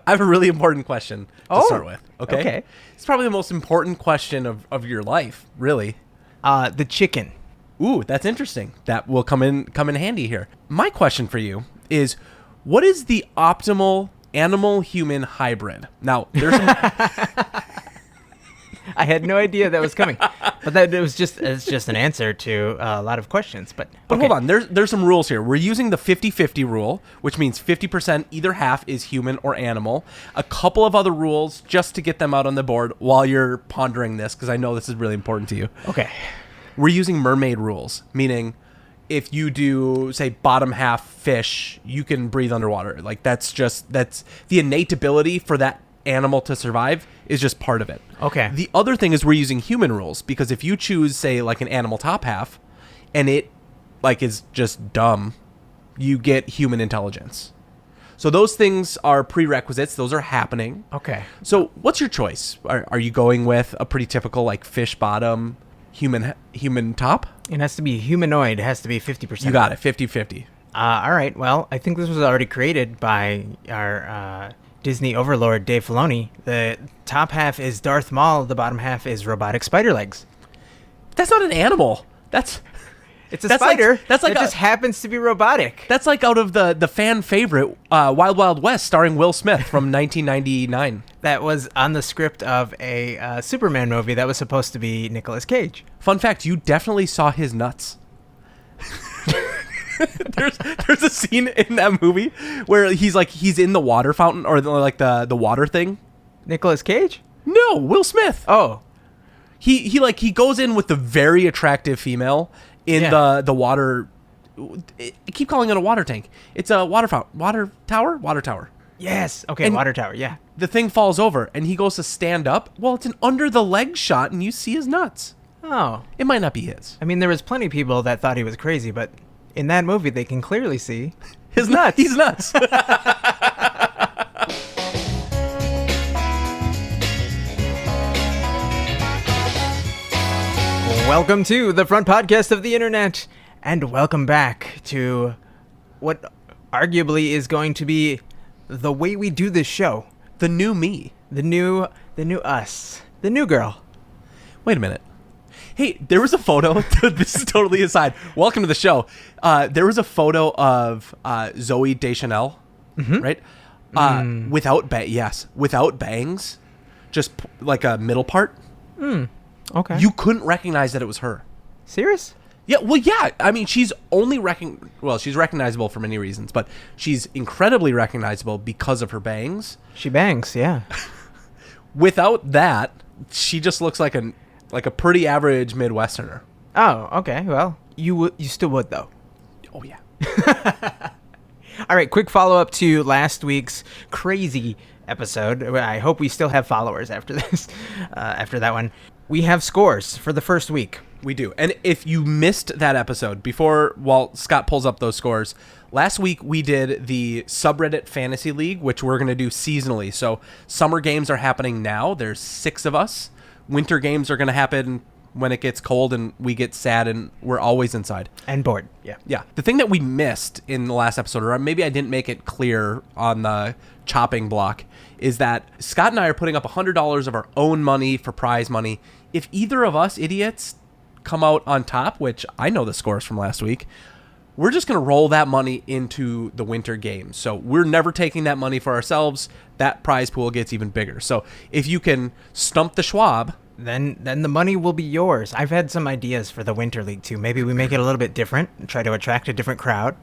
have a really important question to start with. Okay. It's probably the most important question of your life, really. The chicken. Ooh, that's interesting. That will come in handy here. My question for you is, what is the optimal animal-human hybrid? Now, there's some... I had no idea that was coming, but it's just an answer to a lot of questions. But hold on, there's some rules here. We're using the 50-50 rule, which means 50% either half is human or animal. A couple of other rules just to get them out on the board while you're pondering this, because I know this is really important to you. Okay. We're using mermaid rules, meaning if you do, say, bottom half fish, you can breathe underwater. Like that's the innate ability for that animal to survive is just part of it. Okay. The other thing is we're using human rules, because if you choose, say, like an animal top half and it like is just dumb, you get human intelligence. So those things are prerequisites. Those are happening. Okay. So what's your choice? Are you going with a pretty typical like fish bottom, human top? It has to be humanoid. It has to be 50%. You got it. 50-50. All right. Well, I think this was already created by our Disney overlord Dave Filoni. The top half is Darth Maul. The bottom half is robotic spider legs. That's not an animal. It's a spider. That's like that just happens to be robotic. That's like out of the fan favorite Wild Wild West, starring Will Smith from 1999. That was on the script of a Superman movie that was supposed to be Nicolas Cage. Fun fact: you definitely saw his nuts. There's a scene in that movie where he's in the water fountain or the water thing. Nicolas Cage? No, Will Smith. Oh, he goes in with the very attractive female in the water. I keep calling it a water tank. It's a water fountain, water tower. Yes. Okay, And water tower. Yeah. The thing falls over and he goes to stand up. Well, it's an under the leg shot and you see his nuts. Oh. It might not be his. I mean, there was plenty of people that thought he was crazy, but in that movie, they can clearly see his nuts. He's nuts. Welcome to the front podcast of the internet, and welcome back to what arguably is going to be the way we do this show. The new me. The new us. The new girl. Wait a minute. Hey, there was a photo. This is totally aside. Welcome to the show. There was a photo of Zooey Deschanel, right? Without bangs, just like a middle part. Okay. You couldn't recognize that it was her. Serious? Yeah. Well, yeah. I mean, she's she's recognizable for many reasons, but she's incredibly recognizable because of her bangs. She bangs, yeah. Without that, she just looks like a pretty average Midwesterner. Oh, okay. Well, you still would, though. Oh, yeah. All right, quick follow-up to last week's crazy episode. I hope we still have followers after this, after that one. We have scores for the first week. We do. And if you missed that episode, while Scott pulls up those scores, last week we did the subreddit fantasy league, which we're going to do seasonally. So summer games are happening now. There's 6 of us. Winter games are going to happen when it gets cold and we get sad and we're always inside. And bored, yeah. Yeah. The thing that we missed in the last episode, or maybe I didn't make it clear on the chopping block, is that Scott and I are putting up $100 of our own money for prize money. If either of us idiots come out on top, which I know the scores from last week, we're just going to roll that money into the winter games. So we're never taking that money for ourselves. That prize pool gets even bigger. So if you can stump the Schwab, then the money will be yours. I've had some ideas for the Winter League, too. Maybe we make it a little bit different and try to attract a different crowd.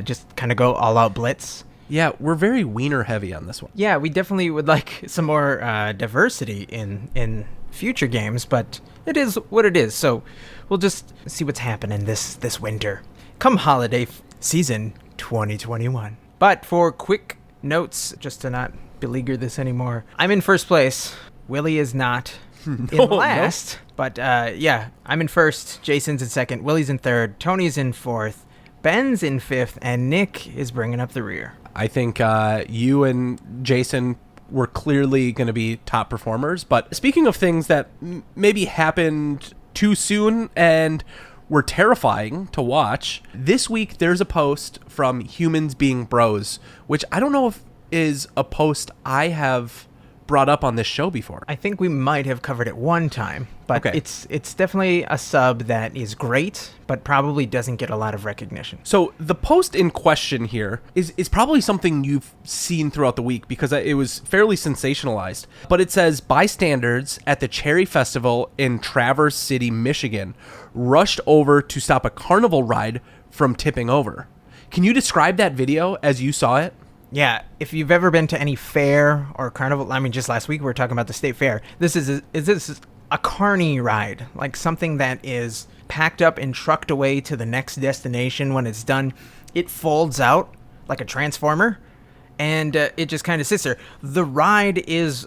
Just kind of go all-out blitz. Yeah, we're very wiener heavy on this one. Yeah, we definitely would like some more diversity in future games, but it is what it is. So we'll just see what's happening this winter. Come holiday season 2021. But for quick notes, just to not beleaguer this anymore, I'm in first place. Willy is not in last. No. But yeah, I'm in first. Jason's in second. Willy's in third. Tony's in fourth. Ben's in fifth. And Nick is bringing up the rear. I think you and Jason were clearly going to be top performers. But speaking of things that maybe happened too soon and were terrifying to watch, this week there's a post from Humans Being Bros, which I don't know is a post I have brought up on this show before. I think we might have covered it one time, but Okay. it's definitely a sub that is great, but probably doesn't get a lot of recognition. So the post in question here is probably something you've seen throughout the week because it was fairly sensationalized. But it says bystanders at the Cherry Festival in Traverse City, Michigan, rushed over to stop a carnival ride from tipping over. Can you describe that video as you saw it? Yeah, if you've ever been to any fair or carnival, I mean, just last week we were talking about the state fair. This is a carny ride, like something that is packed up and trucked away to the next destination. When it's done, it folds out like a transformer, and it just kind of sits there. The ride is,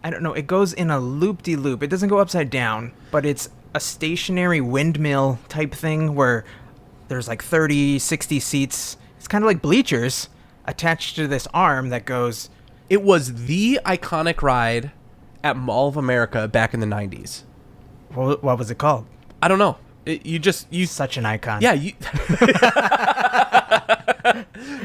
I don't know, it goes in a loop-de-loop. It doesn't go upside down, but it's a stationary windmill type thing where there's like 30, 60 seats. It's kind of like bleachers attached to this arm that goes. It was the iconic ride at Mall of America back in the 90s. What was it called? I don't know. Such an icon. Yeah, you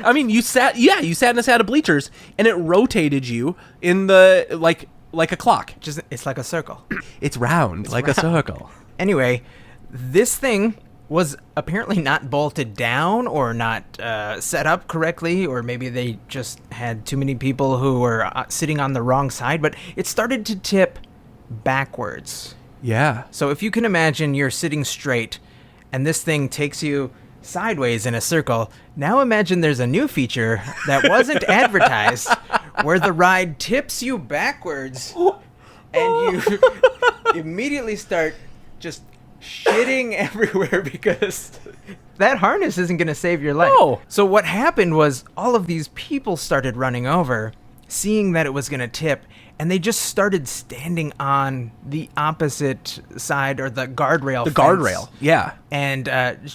I mean, you sat in a set of bleachers and it rotated you in the like a clock. It's like a circle. It's round like a circle. Anyway, this thing was apparently not bolted down or not set up correctly, or maybe they just had too many people who were sitting on the wrong side, but it started to tip backwards. Yeah. So if you can imagine you're sitting straight and this thing takes you sideways in a circle, now imagine there's a new feature that wasn't advertised where the ride tips you backwards and you immediately start just shitting everywhere because that harness isn't going to save your life. No. So what happened was all of these people started running over, seeing that it was going to tip, and they just started standing on the opposite side or the guardrail. The fence, guardrail, yeah. and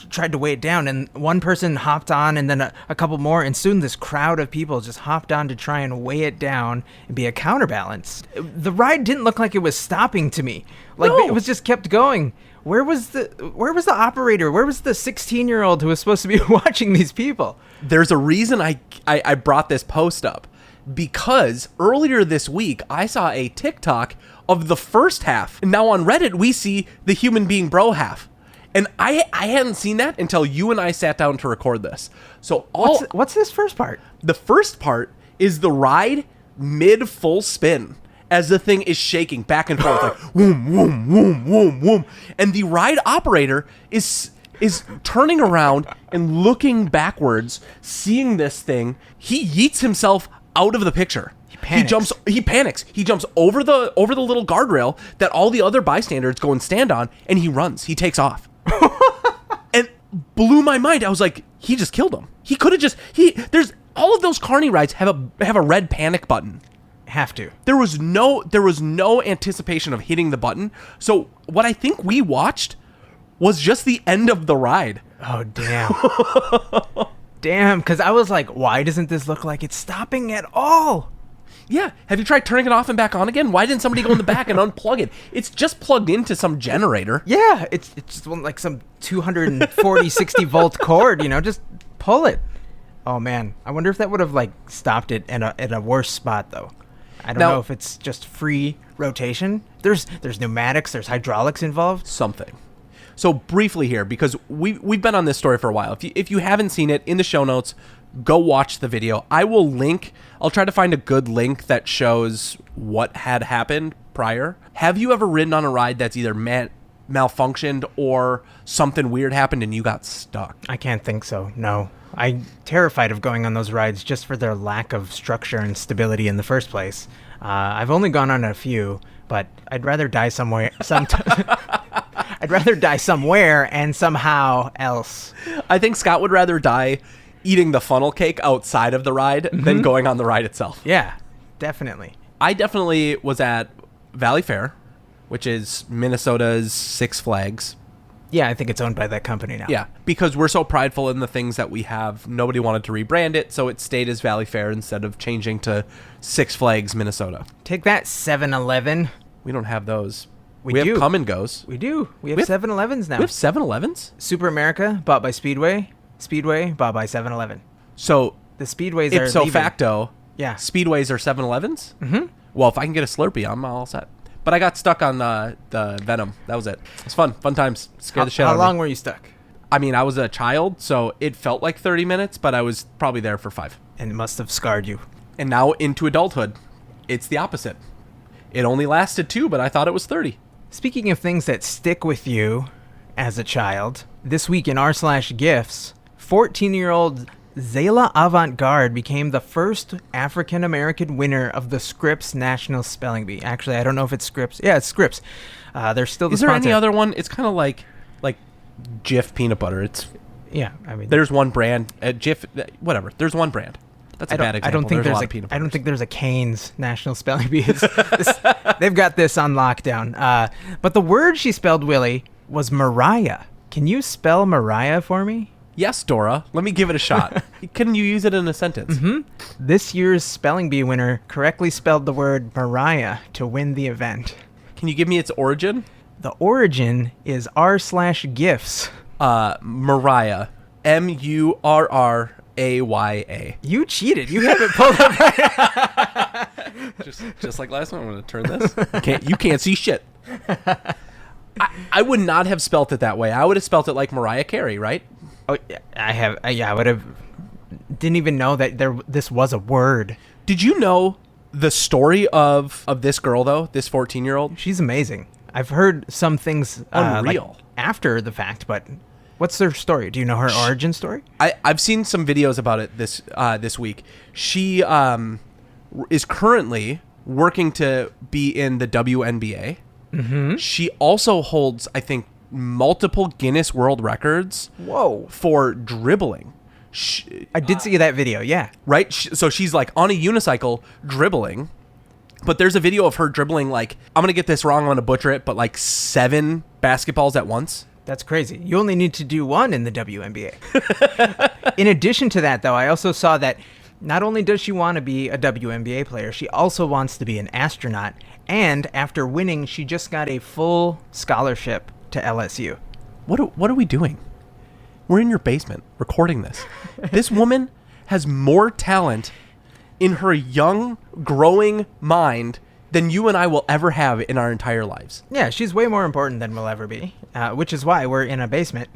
tried to weigh it down. And one person hopped on, and then a couple more, and soon this crowd of people just hopped on to try and weigh it down and be a counterbalance. The ride didn't look like it was stopping to me. Like, No. it was just kept going. Where was the operator? Where was the 16-year-old who was supposed to be watching these people? There's a reason I brought this post up. Because earlier this week, I saw a TikTok of the first half. And now on Reddit, we see the human being bro half. And I hadn't seen that until you and I sat down to record this. So What's this first part? the first part is the ride mid full spin as the thing is shaking back and forth like whoom, whoom, whoom, whoom, whoom. And the ride operator is turning around and looking backwards, seeing this thing. He yeets himself out of the picture. He panics. He jumps over the little guardrail that all the other bystanders go and stand on, and he runs. He takes off. And blew my mind. I was like, he just killed him. He could have just there's all of those carny rides have a red panic button. Have to. There was no anticipation of hitting the button. So what I think we watched was just the end of the ride. Oh, damn. Damn, because I was like, why doesn't this look like it's stopping at all? Yeah. Have you tried turning it off and back on again? Why didn't somebody go in the back and unplug it? It's just plugged into some generator. Yeah, it's just like some 240, 60 volt cord, just pull it. Oh, man. I wonder if that would have, stopped it at a worse spot, though. I don't know if it's just free rotation. There's pneumatics, there's hydraulics involved. Something. So briefly here, because we've been on this story for a while. If you haven't seen it, in the show notes, go watch the video. I'll try to find a good link that shows what had happened prior. Have you ever ridden on a ride that's either malfunctioned or something weird happened and you got stuck? I can't think so, no. I'm terrified of going on those rides just for their lack of structure and stability in the first place. I've only gone on a few, but I'd rather die somewhere. I'd rather die somewhere and somehow else. I think Scott would rather die eating the funnel cake outside of the ride than going on the ride itself. Yeah, definitely. I definitely was at Valley Fair, which is Minnesota's Six Flags. Yeah, I think it's owned by that company now. Yeah, because we're so prideful in the things that we have. Nobody wanted to rebrand it, so it stayed as Valley Fair instead of changing to Six Flags Minnesota. Take that, 7-Eleven. We don't have those. We have do. Come and Goes. We do. We have 7-Elevens now. We have 7-Elevens? Super America, bought by Speedway. Speedway, bought by 7-Eleven. So The Speedways are ipso leaving. facto, Yeah. Speedways are 7-Elevens? Mm-hmm. Well, if I can get a Slurpee, I'm all set. But I got stuck on the Venom. That was it. It was fun. Fun times. Scared the shit out of me. How long were you stuck? I mean, I was a child, so it felt like 30 minutes, but I was probably there for 5. And it must have scarred you. And now into adulthood, it's the opposite. It only lasted 2, but I thought it was 30. Speaking of things that stick with you as a child, this week in r/gifts, 14-year-old Zayla Avant-Garde became the first African-American winner of the Scripps National Spelling Bee. Actually, I don't know if it's Scripps. Yeah, it's Scripps. They're still the Is there sponsor. any other one? It's kind of like Jif peanut butter. It's Yeah, I mean, there's one brand. Jif, whatever. There's one brand. That's a bad example. I don't think there's a lot of peanut butter. I don't think there's a Cane's National Spelling Bee. They've got this on lockdown. But the word she spelled, Willy, was Mariah. Can you spell Mariah for me? Yes, Dora. Let me give it a shot. Can you use it in a sentence? Mm-hmm. This year's Spelling Bee winner correctly spelled the word Mariah to win the event. Can you give me its origin? The origin is r/gifts. Mariah. Murraya. You cheated. You have it pulled up. Just like last time. I'm going to turn this. You can't see shit. I would not have spelt it that way. I would have spelt it like Mariah Carey, right? Oh, yeah, I would have. Didn't even know that this was a word. Did you know the story of this girl, though? This 14-year-old? She's amazing. I've heard some things Unreal. After the fact, but what's her story? Do you know her origin story? I've seen some videos about it this week. She is currently working to be in the WNBA. Mm-hmm. She also holds, I think, multiple Guinness World Records. Whoa. For dribbling. I did see that video, yeah. Right? So she's like on a unicycle dribbling, but there's a video of her dribbling like, I'm going to get this wrong, I'm going to butcher it, but like 7 basketballs at once. That's crazy. You only need to do 1 in the WNBA. In addition to that, though, I also saw that not only does she want to be a WNBA player, she also wants to be an astronaut. And after winning, she just got a full scholarship to LSU. What are we doing? We're in your basement recording this. This woman has more talent in her young, growing mind than you and I will ever have in our entire lives. Yeah, she's way more important than we'll ever be, which is why we're in a basement.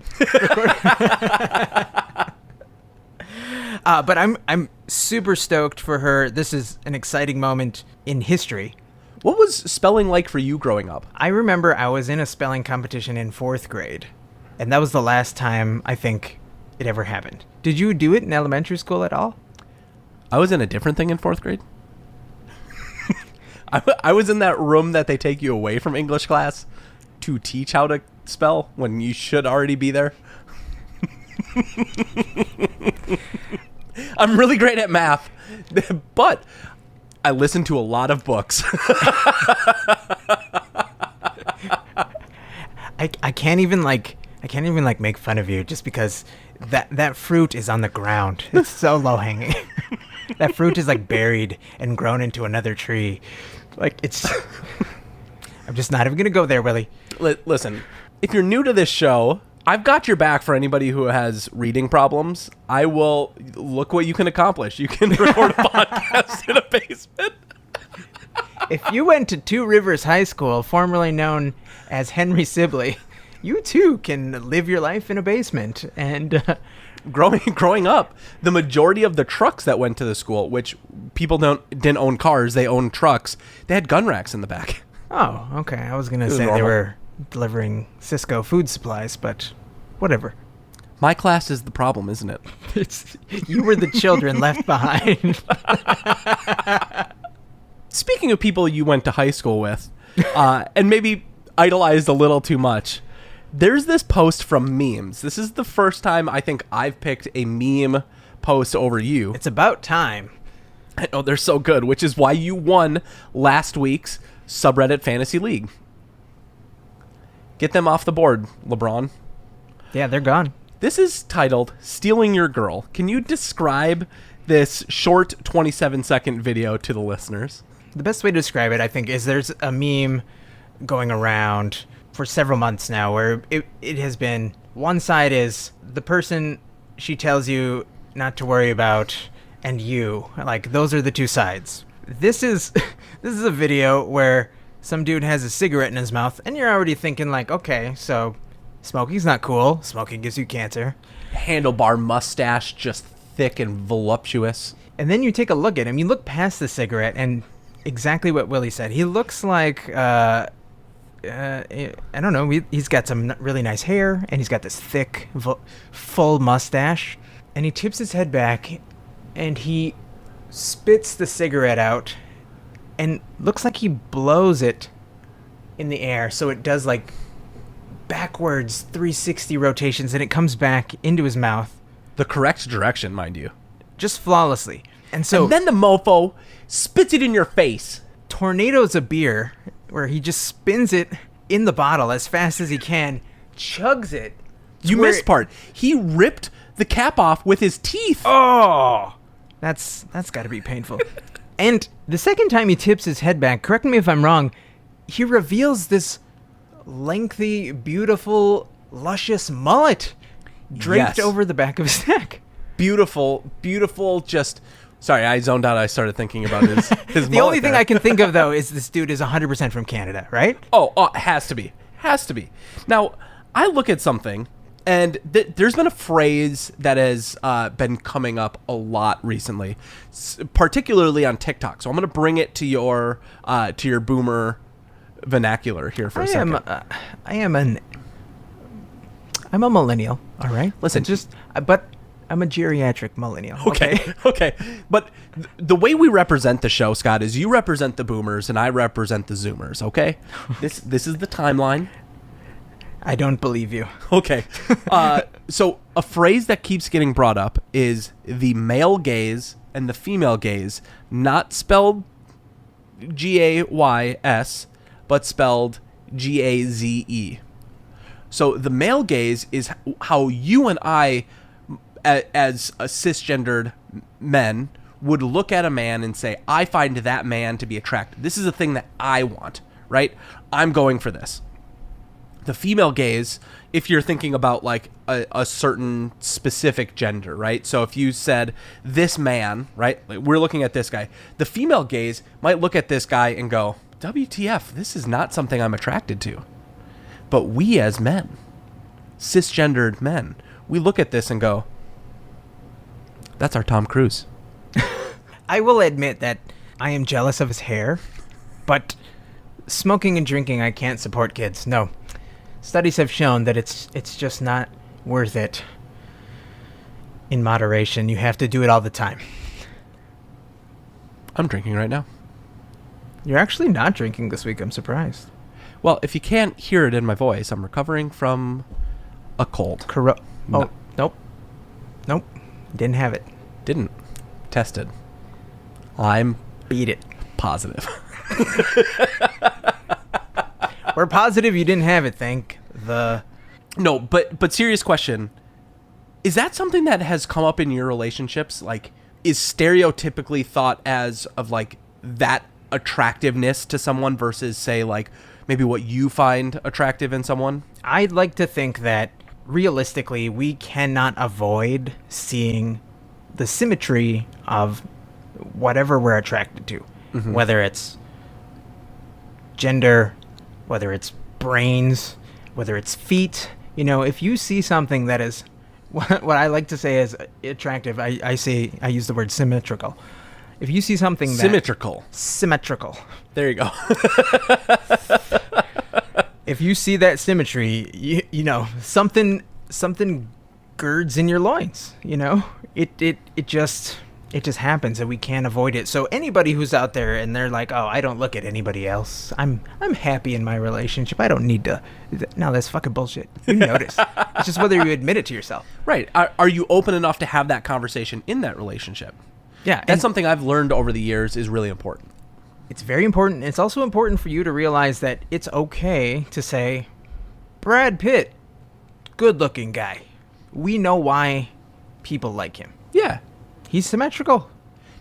But I'm super stoked for her. This is an exciting moment in history. What was spelling like for you growing up? I remember I was in a spelling competition in 4th grade, and that was the last time I think it ever happened. Did you do it in elementary school at all? I was in a different thing in 4th grade. I was in that room that they take you away from English class to teach how to spell when you should already be there. I'm really great at math, but I listen to a lot of books. I can't even make fun of you just because that fruit is on the ground. It's so low hanging. That fruit is like buried and grown into another tree. Like it's I'm just not even going to go there, Willy. Listen, if you're new to this show, I've got your back for anybody who has reading problems. I will look what you can accomplish. You can record a podcast in a basement. If you went to Two Rivers High School, formerly known as Henry Sibley, you too can live your life in a basement. And growing up, the majority of the trucks that went to the school, which people didn't own cars, they owned trucks, they had gun racks in the back. Oh, okay. I was going to say normal. They were delivering Cisco food supplies, but whatever. My class is the problem, isn't it? You were the children left behind. Speaking of people you went to high school with, and maybe idolized a little too much, there's this post from Memes. This is the first time I think I've picked a meme post over you. It's about time. I know, they're so good, which is why you won last week's subreddit fantasy league. Get them off the board, LeBron. Yeah, they're gone. This is titled Stealing Your Girl. Can you describe this short 27-second video to the listeners? The best way to describe it, I think, is there's a meme going around for several months now where it has been, one side is the person she tells you not to worry about and you. Like, those are the two sides. This is a video where some dude has a cigarette in his mouth, and you're already thinking, like, okay, so smoking's not cool. Smoking gives you cancer. Handlebar mustache, just thick and voluptuous. And then you take a look at him. You look past the cigarette, and exactly what Willy said. He looks like, I don't know, he's got some really nice hair, and he's got this thick, full mustache. And he tips his head back, and he spits the cigarette out, and looks like he blows it in the air. So it does, like, backwards 360 rotations, and it comes back into his mouth. The correct direction, mind you. Just flawlessly. And then the mofo spits it in your face. Tornadoes a beer, where he just spins it in the bottle as fast as he can, chugs it. You missed part. He ripped the cap off with his teeth. Oh! That's got to be painful. And the second time he tips his head back, correct me if I'm wrong, he reveals this lengthy, beautiful, luscious mullet draped over the back of his neck. Beautiful, just... Sorry, I zoned out. I started thinking about his The only thing I can think of, though, is this dude is 100% from Canada, right? Oh, has to be. Has to be. Now, I look at something, and there's been a phrase that has been coming up a lot recently, particularly on TikTok. So I'm going to bring it to your boomer vernacular here for a second. I'm a millennial, all right? Listen, but I'm a geriatric millennial. Okay. But the way we represent the show, Scott, is you represent the boomers and I represent the zoomers, okay? This is the timeline. I don't believe you. Okay. So a phrase that keeps getting brought up is the male gaze and the female gaze, not spelled Gays, but spelled Gaze. So the male gaze is how you and I, as a cisgendered men, would look at a man and say, I find that man to be attractive. This is a thing that I want, right? I'm going for this. The female gaze, if you're thinking about like a certain specific gender, right? So if you said this man, right? Like we're looking at this guy. The female gaze might look at this guy and go, WTF, this is not something I'm attracted to. But we as men, cisgendered men, we look at this and go, that's our Tom Cruise. I will admit that I am jealous of his hair, but smoking and drinking, I can't support kids. No. Studies have shown that it's just not worth it in moderation. You have to do it all the time. I'm drinking right now. You're actually not drinking this week. I'm surprised. Well, if you can't hear it in my voice, I'm recovering from a cold. No. Oh, nope. Didn't have it. Didn't. Tested. I'm... Beat it. Positive. We're positive you didn't have it, thank the... No, but serious question. Is that something that has come up in your relationships? Like, is stereotypically thought as of, like, that attractiveness to someone versus, say, like, maybe what you find attractive in someone? I'd like to think that, realistically, we cannot avoid seeing the symmetry of whatever we're attracted to. Mm-hmm. Whether it's gender, whether it's brains, whether it's feet. You know, if you see something that is what I like to say is attractive, I use the word symmetrical. If you see something symmetrical. There you go. If you see that symmetry, you know, something girds in your loins, you know? It just happens and we can't avoid it. So anybody who's out there and they're like, "Oh, I don't look at anybody else. I'm happy in my relationship. I don't need to." No, that's fucking bullshit. You notice. It's just whether you admit it to yourself. Right. Are you open enough to have that conversation in that relationship? Yeah. That's something I've learned over the years is really important. It's very important. It's also important for you to realize that it's okay to say, Brad Pitt, good-looking guy. We know why people like him. Yeah. He's symmetrical.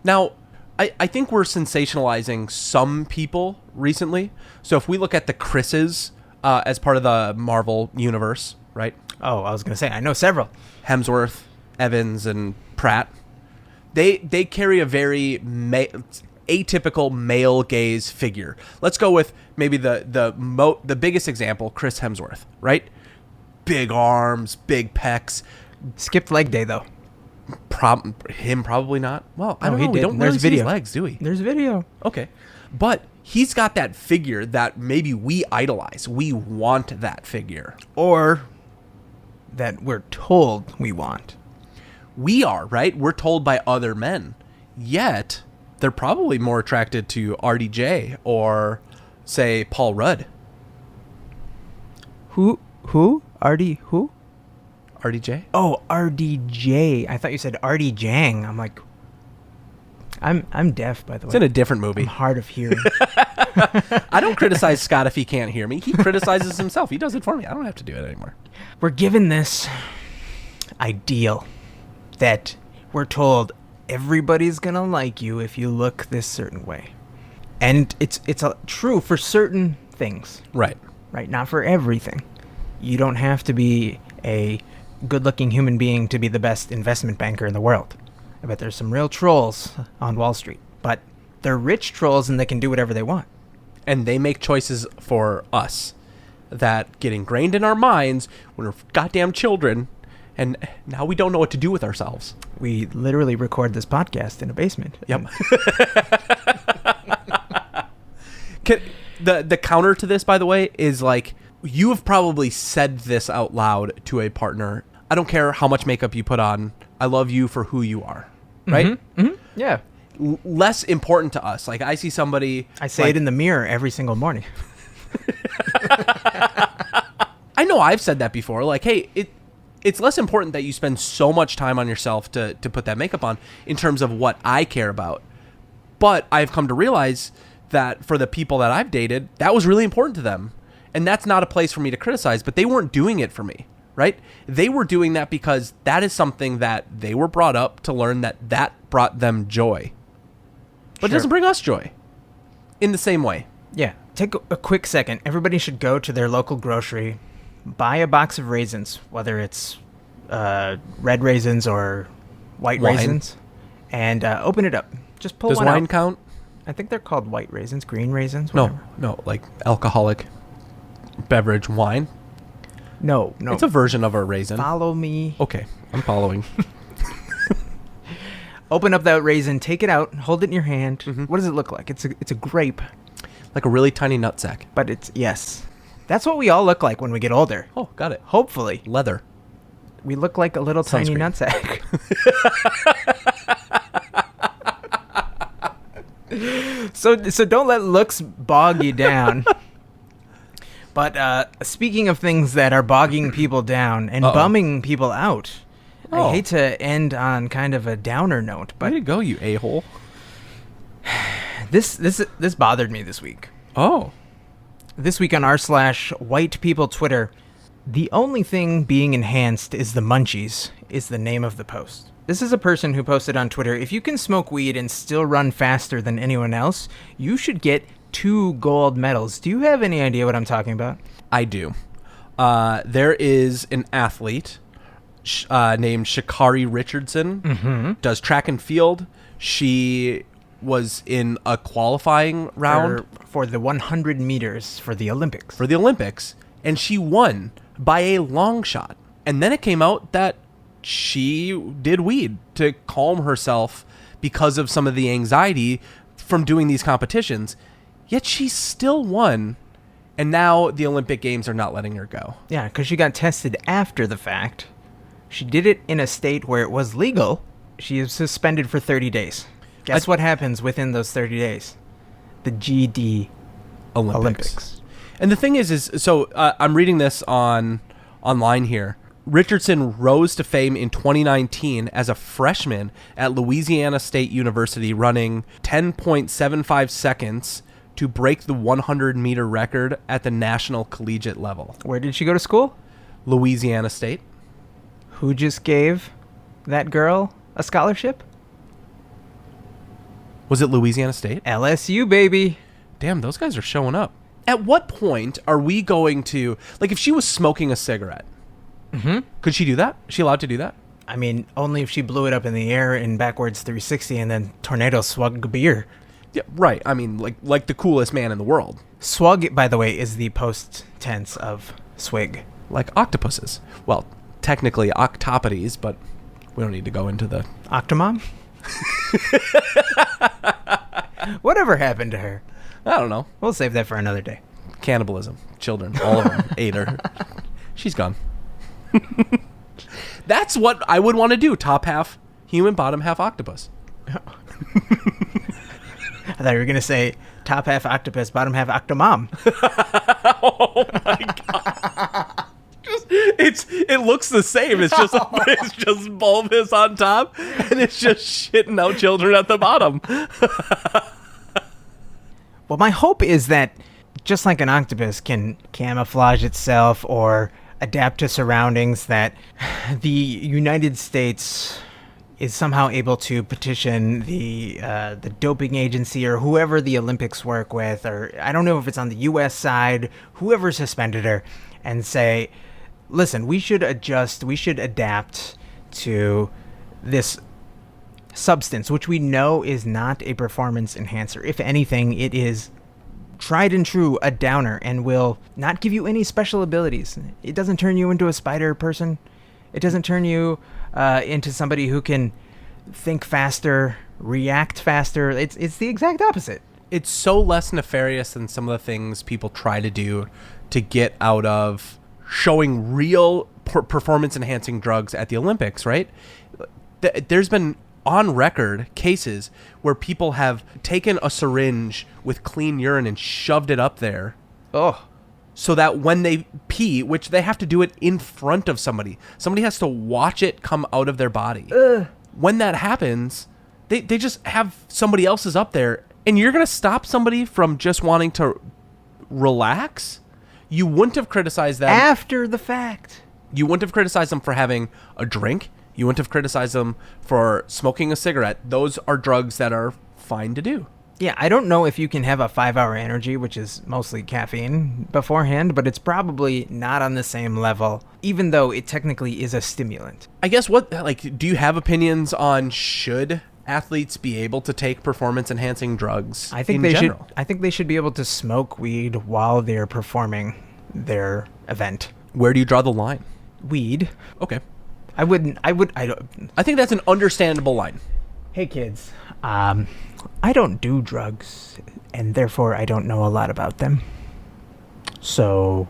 Now, I think we're sensationalizing some people recently. So if we look at the Chris's as part of the Marvel universe, right? Oh, I was going to say, I know several. Hemsworth, Evans, and Pratt. They carry a very atypical male gaze figure. Let's go with maybe the biggest example, Chris Hemsworth, right? Big arms, big pecs. Skipped leg day though. Him probably not. Well, I don't know. He We did. don't There's really see video. his legs, do we? There's video. Okay. But he's got that figure that maybe we idolize. We want that figure. Or that we're told we want. We are, right? We're told by other men. Yet, they're probably more attracted to RDJ or, say, Paul Rudd. Who? Who? RDJ? Oh, RDJ. I thought you said RD Jang. I'm like, I'm deaf, by the way. It's in a different movie. I'm hard of hearing. I don't criticize Scott if he can't hear me. He criticizes himself. He does it for me. I don't have to do it anymore. We're given this ideal that we're told everybody's gonna like you if you look this certain way, and it's true for certain things, Right. right? Not for everything. You don't have to be a good-looking human being to be the best investment banker in the world. I bet there's some real trolls on Wall Street, but they're rich trolls and they can do whatever they want. And they make choices for us that get ingrained in our minds when we're goddamn children, and now we don't know what to do with ourselves. We literally record this podcast in a basement. Yep. The counter to this, by the way, is like, you have probably said this out loud to a partner. I don't care how much makeup you put on. I love you for who you are. Right? Mm-hmm. Mm-hmm. Yeah. Less important to us. Like, I see somebody... I say it in the mirror every single morning. I know I've said that before. Like, hey, it's less important that you spend so much time on yourself to put that makeup on in terms of what I care about. But I've come to realize that for the people that I've dated, that was really important to them. And that's not a place for me to criticize, but they weren't doing it for me, right? They were doing that because that is something that they were brought up to learn that brought them joy. But It doesn't bring us joy in the same way. Yeah. Take a quick second. Everybody should go to their local grocery, buy a box of raisins, whether it's red raisins or white Wine. raisins, and open it up. Just pull Does one wine out. count? I think they're called white raisins, green raisins, whatever. No, like alcoholic beverage wine. No. It's a version of a raisin. Follow me. Okay, I'm following. Open up that raisin, take it out, hold it in your hand. Mm-hmm. What does it look like? It's a grape, Like a really tiny nutsack. but yes. That's what we all look like when we get older. Oh, got it. Hopefully. Leather. We look like a little tiny Sunscreen. nutsack. So don't let looks bog you down. But speaking of things that are bogging people down and bumming people out, I hate to end on kind of a downer note, but Way to go, you a-hole. this bothered me this week. Oh. This week on r/white people Twitter, the only thing being enhanced is the munchies, is the name of the post. This is a person who posted on Twitter, if you can smoke weed and still run faster than anyone else, you should get 2 gold medals. Do you have any idea what I'm talking about? I do. There is an athlete named Sha'Carri Richardson, does track and field. She was in a qualifying round For the 100 meters for the Olympics. for the Olympics, and she won by a long shot. And then it came out that she did weed to calm herself because of some of the anxiety from doing these competitions. Yet she still won, and now the Olympic Games are not letting her go. Yeah, because she got tested after the fact. She did it in a state where it was legal. She is suspended for 30 days. Guess what happens within those 30 days? The GD Olympics. And the thing is so I'm reading this online here. Richardson rose to fame in 2019 as a freshman at Louisiana State University, running 10.75 seconds to break the 100-meter record at the national collegiate level. Where did she go to school? Louisiana State. Who just gave that girl a scholarship? Was it Louisiana State? LSU, baby. Damn, those guys are showing up. At what point are we going to... Like, if she was smoking a cigarette, could she do that? Is she allowed to do that? I mean, only if she blew it up in the air in backwards 360 and then tornado swug beer. Yeah, right. I mean, like the coolest man in the world. Swug, by the way, is the post tense of swig. Like octopuses. Well, technically octopodes, but we don't need to go into the... Octomom? Whatever happened to her? I don't know. We'll save that for another day. Cannibalism. Children. All of them ate her. She's gone. That's what I would want to do. Top half human, bottom half octopus. I thought you were going to say top half octopus, bottom half octomom. Oh my god. It looks the same. It's just it's just bulbous on top and it's just shitting out children at the bottom. Well, my hope is that just like an octopus can camouflage itself or adapt to surroundings, that the United States is somehow able to petition the doping agency or whoever the Olympics work with, or I don't know if it's on the U.S. side, whoever suspended her, and say, listen, we should adapt to this substance, which we know is not a performance enhancer. If anything, it is tried and true a downer and will not give you any special abilities. It doesn't turn you into a spider person. It doesn't turn you into somebody who can think faster, react faster. It's the exact opposite. It's so less nefarious than some of the things people try to do to get out of showing real performance-enhancing drugs at the Olympics, right? There's been on record cases where people have taken a syringe with clean urine and shoved it up there. Oh. So that when they pee, which they have to do it in front of somebody has to watch it come out of their body. When that happens, they just have somebody else's up there, and you're going to stop somebody from just wanting to relax? You wouldn't have criticized them. After the fact. You wouldn't have criticized them for having a drink. You wouldn't have criticized them for smoking a cigarette. Those are drugs that are fine to do. Yeah, I don't know if you can have a 5-hour energy, which is mostly caffeine, beforehand, but it's probably not on the same level, even though it technically is a stimulant. I guess do you have opinions on should athletes be able to take performance-enhancing drugs I think they should be able to smoke weed while they're performing their event. Where do you draw the line? Weed. Okay. I think that's an understandable line. Hey kids, I don't do drugs, and therefore I don't know a lot about them. So,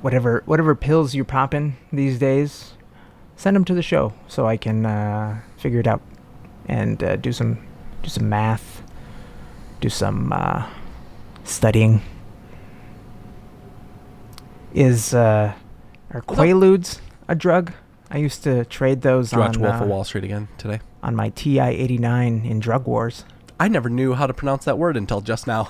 whatever pills you're popping these days, send them to the show so I can figure it out and do some math, do some studying. Are Quaaludes a drug? I used to trade those Did you watch Wolf of Wall Street again today? On my TI-89 in Drug Wars. I never knew how to pronounce that word until just now.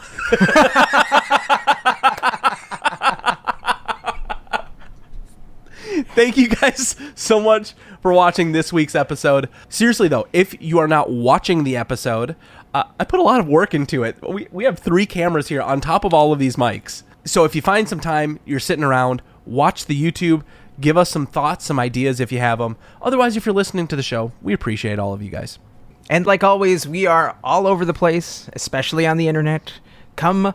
Thank you guys so much for watching this week's episode. Seriously, though, if you are not watching the episode, I put a lot of work into it. We have 3 cameras here on top of all of these mics. So if you find some time, you're sitting around, watch the YouTube, give us some thoughts, some ideas if you have them. Otherwise, if you're listening to the show, we appreciate all of you guys. And like always, we are all over the place, especially on the internet. Come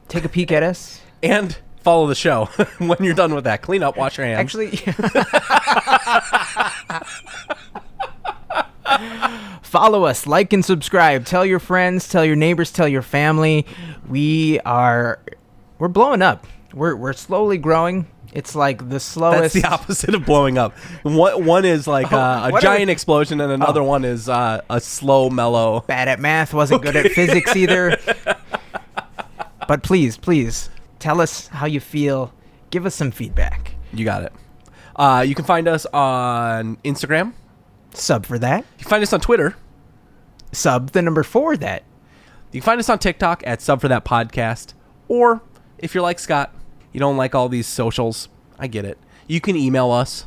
take a peek at us. And follow the show when you're done with that. Clean up, wash your hands. Actually, follow us, like and subscribe. Tell your friends, tell your neighbors, tell your family. We're blowing up. We're slowly growing. It's like the slowest. That's the opposite of blowing up. One is like a giant explosion, and another one is a slow, mellow. Bad at math, wasn't good at physics either. But please, tell us how you feel. Give us some feedback. You got it. You can find us on Instagram. Sub for that. You can find us on Twitter. Sub the number 4 that. You can find us on TikTok at Sub for That Podcast. Or if you're like Scott, you don't like all these socials, I get it. You can email us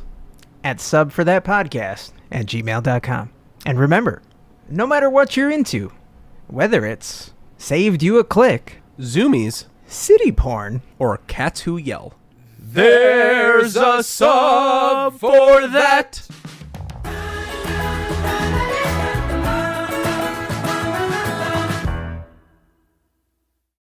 at subforthatpodcast@gmail.com. And remember, no matter what you're into, whether it's saved you a click, zoomies, city porn, or cats who yell, There's a sub for that.